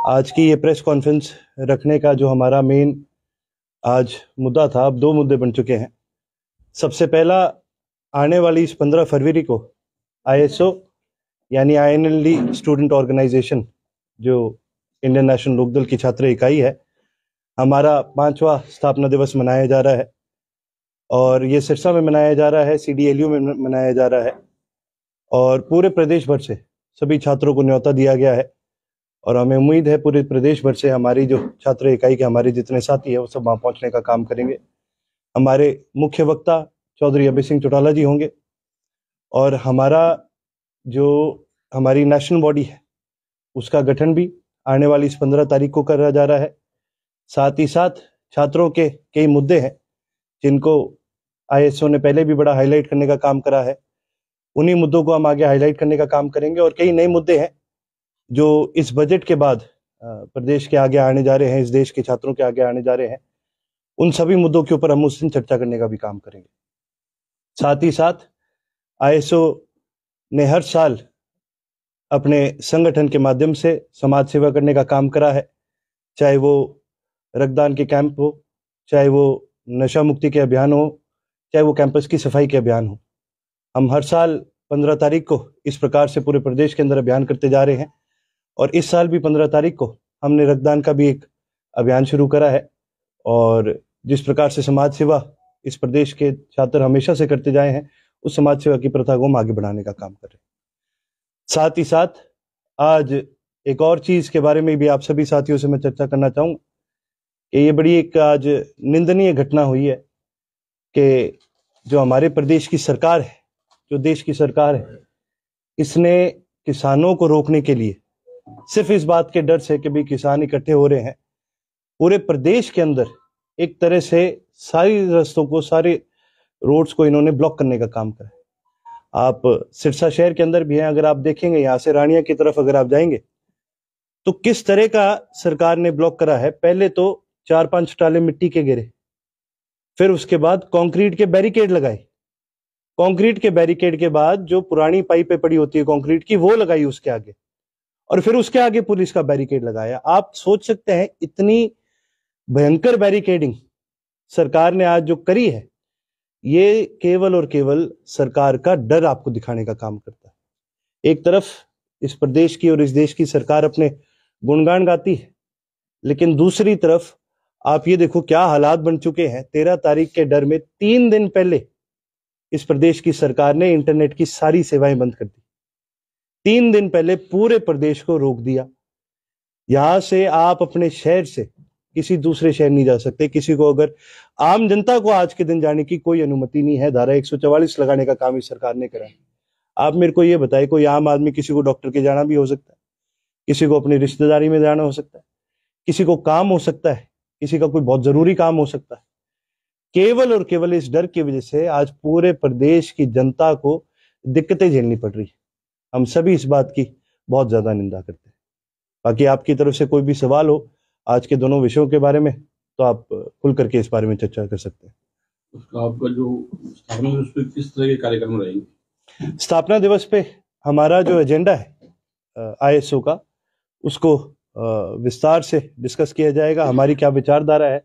आज की ये प्रेस कॉन्फ्रेंस रखने का जो हमारा मेन आज मुद्दा था, अब दो मुद्दे बन चुके हैं। सबसे पहला, आने वाली इस 15 फरवरी को आईएसओ यानी आईएनएलडी स्टूडेंट ऑर्गेनाइजेशन, जो इंडियन नेशनल लोकदल की छात्र इकाई है, हमारा 5वां स्थापना दिवस मनाया जा रहा है। और ये सिरसा में मनाया जा रहा है, सीडीएलयू में मनाया जा रहा है, और पूरे प्रदेश भर से सभी छात्रों को न्योता दिया गया है। और हमें उम्मीद है पूरे प्रदेश भर से हमारी जो छात्र इकाई के हमारे जितने साथी है वो सब वहां पहुंचने का काम करेंगे। हमारे मुख्य वक्ता चौधरी अभय सिंह चौटाला जी होंगे, और हमारी नेशनल बॉडी है उसका गठन भी आने वाली इस 15 तारीख को करा जा रहा है। साथ ही साथ छात्रों के कई मुद्दे हैं जिनको आईएसओ ने पहले भी बड़ा हाईलाइट करने का काम करा है, उन्हीं मुद्दों को हम आगे हाईलाइट करने का काम करेंगे। और कई नए मुद्दे हैं जो इस बजट के बाद प्रदेश के आगे आने जा रहे हैं, इस देश के छात्रों के आगे आने जा रहे हैं, उन सभी मुद्दों के ऊपर हम उस दिन चर्चा करने का भी काम करेंगे। साथ ही साथ आईएसओ ने हर साल अपने संगठन के माध्यम से समाज सेवा करने का काम करा है, चाहे वो रक्तदान के कैंप हो, चाहे वो नशा मुक्ति के अभियान हो, चाहे वो कैंपस की सफाई के अभियान हो। हम हर साल 15 तारीख को इस प्रकार से पूरे प्रदेश के अंदर अभियान करते जा रहे हैं, और इस साल भी 15 तारीख को हमने रक्तदान का भी एक अभियान शुरू करा है। और जिस प्रकार से समाज सेवा इस प्रदेश के छात्र हमेशा से करते जाए हैं, उस समाज सेवा की प्रथा को हम आगे बढ़ाने का काम कर रहे हैं। साथ ही साथ आज एक और चीज के बारे में भी आप सभी साथियों से मैं चर्चा करना चाहूंगा कि ये बड़ी एक आज निंदनीय घटना हुई है कि जो हमारे प्रदेश की सरकार है, जो देश की सरकार है, इसने किसानों को रोकने के लिए सिर्फ इस बात के डर से कि भी किसान इकट्ठे हो रहे हैं, पूरे प्रदेश के अंदर एक तरह से सारी रास्तों को, सारे रोड्स को इन्होंने ब्लॉक करने का काम करा है। आप सिरसा शहर के अंदर भी हैं, अगर आप देखेंगे यहाँ से रानिया की तरफ अगर आप जाएंगे तो किस तरह का सरकार ने ब्लॉक करा है। पहले तो 4-5 टाले मिट्टी के गिरे, फिर उसके बाद कंक्रीट के बैरिकेड लगाए, कंक्रीट के बैरिकेड के बाद जो पुरानी पाइपें पड़ी होती है कंक्रीट की वो लगाई उसके आगे, और फिर उसके आगे पुलिस का बैरिकेड लगाया। आप सोच सकते हैं इतनी भयंकर बैरिकेडिंग सरकार ने आज जो करी है, ये केवल और केवल सरकार का डर आपको दिखाने का काम करता है। एक तरफ इस प्रदेश की और इस देश की सरकार अपने गुणगान गाती है, लेकिन दूसरी तरफ आप ये देखो क्या हालात बन चुके हैं। 13 तारीख के डर में 3 दिन पहले इस प्रदेश की सरकार ने इंटरनेट की सारी सेवाएं बंद कर दी। 3 दिन पहले पूरे प्रदेश को रोक दिया। यहां से आप अपने शहर से किसी दूसरे शहर नहीं जा सकते। किसी को अगर आम जनता को आज के दिन जाने की कोई अनुमति नहीं है। धारा 144 लगाने का काम इस सरकार ने करा है। आप मेरे को ये बताएं, कोई आम आदमी किसी को डॉक्टर के जाना भी हो सकता है, किसी को अपनी रिश्तेदारी में जाना हो सकता है, किसी को काम हो सकता है, किसी का कोई बहुत जरूरी काम हो सकता है। केवल और केवल इस डर की वजह से आज पूरे प्रदेश की जनता को दिक्कतें झेलनी पड़ रही है। हम सभी इस बात की बहुत ज्यादा निंदा करते हैं। बाकी आपकी तरफ से कोई भी सवाल हो आज के दोनों विषयों के बारे में तो आप खुल करके इस बारे में चर्चा कर सकते हैं। आपका जो स्थापना दिवस पे किस तरह के कार्यक्रम रहेंगे? स्थापना दिवस पे हमारा जो एजेंडा है आईएसओ का, उसको विस्तार से डिस्कस किया जाएगा। हमारी क्या विचारधारा है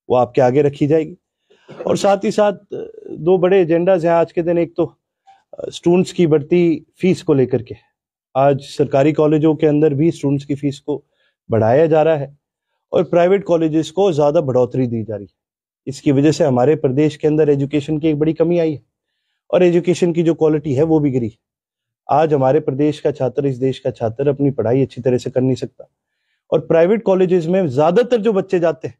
वो आपके आगे रखी जाएगी। और साथ ही साथ 2 बड़े एजेंडाज हैं आज के दिन। एक तो स्टूडेंट्स की बढ़ती फीस को लेकर के, आज सरकारी कॉलेजों के अंदर भी स्टूडेंट्स की फीस को बढ़ाया जा रहा है और प्राइवेट कॉलेजेस को ज्यादा बढ़ोतरी दी जा रही है। इसकी वजह से हमारे प्रदेश के अंदर एजुकेशन की एक बड़ी कमी आई है और एजुकेशन की जो क्वालिटी है वो भी गिरी है। आज हमारे प्रदेश का छात्र, इस देश का छात्र अपनी पढ़ाई अच्छी तरह से कर नहीं सकता, और प्राइवेट कॉलेजेस में ज्यादातर जो बच्चे जाते हैं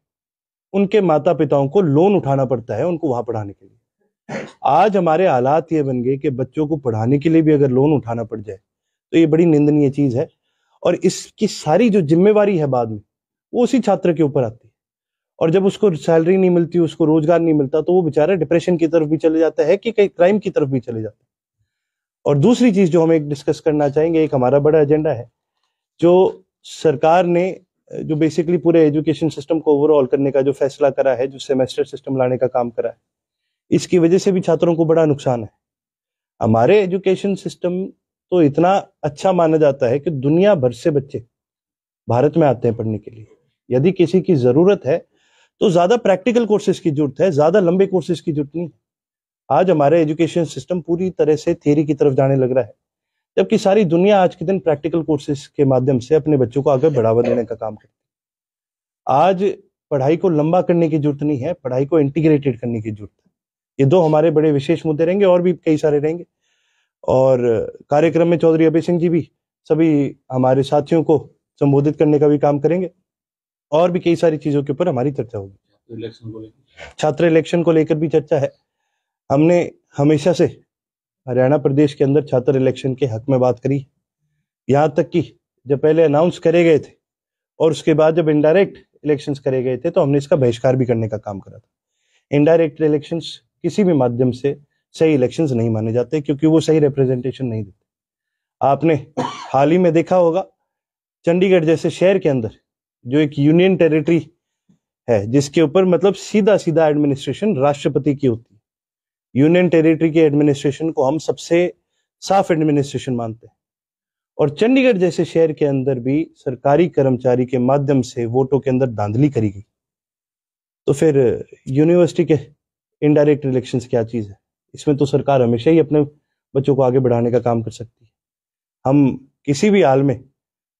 उनके माता पिताओं को लोन उठाना पड़ता है उनको वहां पढ़ाने के लिए। आज हमारे हालात ये बन गए कि बच्चों को पढ़ाने के लिए भी अगर लोन उठाना पड़ जाए तो ये बड़ी निंदनीय चीज है, और इसकी सारी जो जिम्मेवारी है बाद में वो उसी छात्र के ऊपर आती है। और जब उसको सैलरी नहीं मिलती, उसको रोजगार नहीं मिलता, तो वो बेचारा डिप्रेशन की तरफ भी चले जाता है कि कहीं क्राइम की तरफ भी चले जाता है। और दूसरी चीज जो हम एक डिस्कस करना चाहेंगे, एक हमारा बड़ा एजेंडा है जो सरकार ने जो बेसिकली पूरे एजुकेशन सिस्टम को ओवरऑल करने का जो फैसला करा है, जो सेमेस्टर सिस्टम लाने का काम करा है, इसकी वजह से भी छात्रों को बड़ा नुकसान है। हमारे एजुकेशन सिस्टम तो इतना अच्छा माना जाता है कि दुनिया भर से बच्चे भारत में आते हैं पढ़ने के लिए। यदि किसी की जरूरत है तो ज्यादा प्रैक्टिकल कोर्सेज की जरूरत है, ज्यादा लंबे कोर्सेज की जरूरत नहीं है। आज हमारा एजुकेशन सिस्टम पूरी तरह से थियरी की तरफ जाने लग रहा है, जबकि सारी दुनिया आज के दिन प्रैक्टिकल कोर्सेज के माध्यम से अपने बच्चों को आगे बढ़ावा देने का काम करती है। आज पढ़ाई को लंबा करने की जरूरत नहीं है, पढ़ाई को इंटीग्रेटेड करने की जरूरत है। ये दो हमारे बड़े विशेष मुद्दे रहेंगे, और भी कई सारे रहेंगे। और कार्यक्रम में चौधरी अभय सिंह जी भी सभी हमारे साथियों को संबोधित करने का भी काम करेंगे, और भी कई सारी चीजों के ऊपर हमारी चर्चा होगी। इलेक्शन को लेकर, छात्र इलेक्शन को लेकर भी चर्चा है। हमने हमेशा से हरियाणा प्रदेश के अंदर छात्र इलेक्शन के हक में बात करी, यहाँ तक कि जब पहले अनाउंस करे गए थे और उसके बाद जब इनडायरेक्ट इलेक्शंस करे गए थे तो हमने इसका बहिष्कार भी करने का काम करा था। इनडायरेक्ट इलेक्शंस किसी भी माध्यम से सही इलेक्शंस नहीं माने जाते, क्योंकि वो सही रिप्रेजेंटेशन नहीं देते। आपने हाल ही में देखा होगा, चंडीगढ़ जैसे शहर के अंदर जो एक यूनियन टेरिटरी है, जिसके ऊपर मतलब सीधा सीधा एडमिनिस्ट्रेशन राष्ट्रपति की होती है, यूनियन टेरिटरी के एडमिनिस्ट्रेशन को हम सबसे साफ एडमिनिस्ट्रेशन मानते हैं। और चंडीगढ़ जैसे शहर के अंदर भी सरकारी कर्मचारी के माध्यम से वोटों के अंदर धांधली करी गई, तो फिर यूनिवर्सिटी के इनडायरेक्ट इलेक्शंस क्या चीज है? इसमें तो सरकार हमेशा ही अपने बच्चों को आगे बढ़ाने का काम कर सकती है। हम किसी भी हाल में,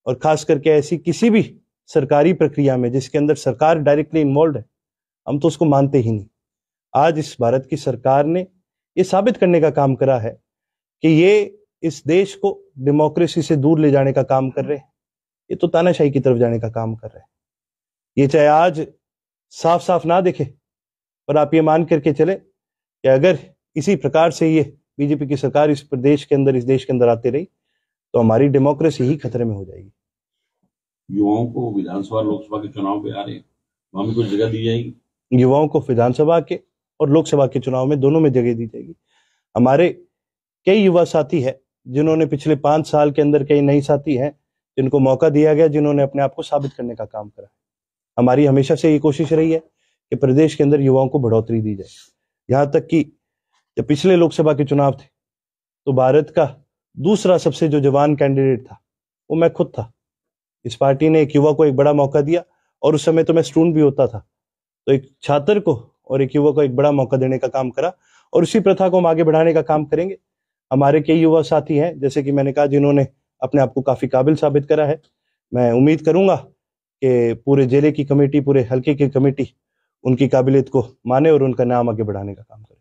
और खास करके ऐसी किसी भी सरकारी प्रक्रिया में जिसके अंदर सरकार डायरेक्टली इन्वॉल्व है, हम तो उसको मानते ही नहीं। आज इस भारत की सरकार ने ये साबित करने का काम करा है कि ये इस देश को डेमोक्रेसी से दूर ले जाने का काम कर रहे हैं, ये तो तानाशाही की तरफ जाने का काम कर रहे हैं। ये चाहे आज साफ साफ ना दिखे, पर आप ये मान करके चले कि अगर इसी प्रकार से ये बीजेपी की सरकार इस प्रदेश के अंदर, इस देश के अंदर आती रही, तो हमारी डेमोक्रेसी ही खतरे में हो जाएगी। युवाओं को विधानसभा लोकसभा के चुनाव पे आ रहे हैं, वहां भी कुछ जगह दी जाएगी? युवाओं को विधानसभा के और लोकसभा के चुनाव में दोनों में जगह दी जाएगी। हमारे कई युवा साथी है जिन्होंने पिछले 5 साल के अंदर, कई नई साथी हैं जिनको मौका दिया गया, जिन्होंने अपने आप को साबित करने का काम करा। हमारी हमेशा से ये कोशिश रही है कि प्रदेश के अंदर युवाओं को बढ़ोतरी दी जाए। यहाँ तक कि जब पिछले लोकसभा के चुनाव थे तो भारत का दूसरा सबसे जो जवान कैंडिडेट था वो मैं खुद था। इस पार्टी ने एक युवा को एक बड़ा मौका दिया, और उस समय तो मैं स्टूडेंट भी होता था, तो एक छात्र को और एक युवा को एक बड़ा मौका देने का काम करा, और उसी प्रथा को हम आगे बढ़ाने का काम करेंगे। हमारे कई युवा साथी हैं, जैसे कि मैंने कहा, जिन्होंने अपने आप को काफी काबिल साबित करा है। मैं उम्मीद करूंगा कि पूरे जिले की कमेटी, पूरे हल्के की कमेटी उनकी काबिलियत को माने और उनका नाम आगे बढ़ाने का काम करे।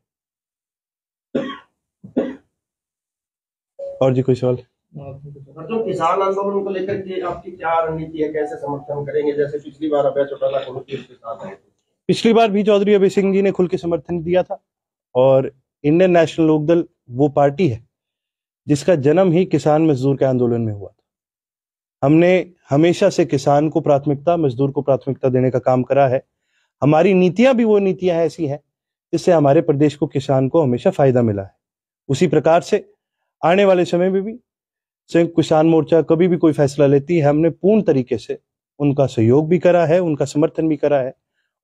और जी कोई सवाल? जो किसान आंदोलन को लेकर के आपकी क्या रणनीति है, कैसे समर्थन करेंगे? जैसे पिछली बार अभय चौटाला खुल के उसके साथ आए थे, पिछली बार भी चौधरी अभय सिंह जी ने खुल के समर्थन दिया था। और इंडियन नेशनल लोकदल वो पार्टी है जिसका जन्म ही किसान मजदूर के आंदोलन में हुआ था। हमने हमेशा से किसान को प्राथमिकता, मजदूर को प्राथमिकता देने का काम करा है। हमारी नीतियां भी वो नीतियां ऐसी हैं जिससे हमारे प्रदेश को, किसान को हमेशा फायदा मिला है। उसी प्रकार से आने वाले समय में भी संयुक्त किसान मोर्चा कभी भी कोई फैसला लेती है, हमने पूर्ण तरीके से उनका सहयोग भी करा है, उनका समर्थन भी करा है।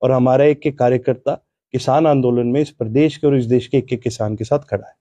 और हमारा एक एक कार्यकर्ता किसान आंदोलन में इस प्रदेश के और इस देश के एक एक किसान के साथ खड़ा है।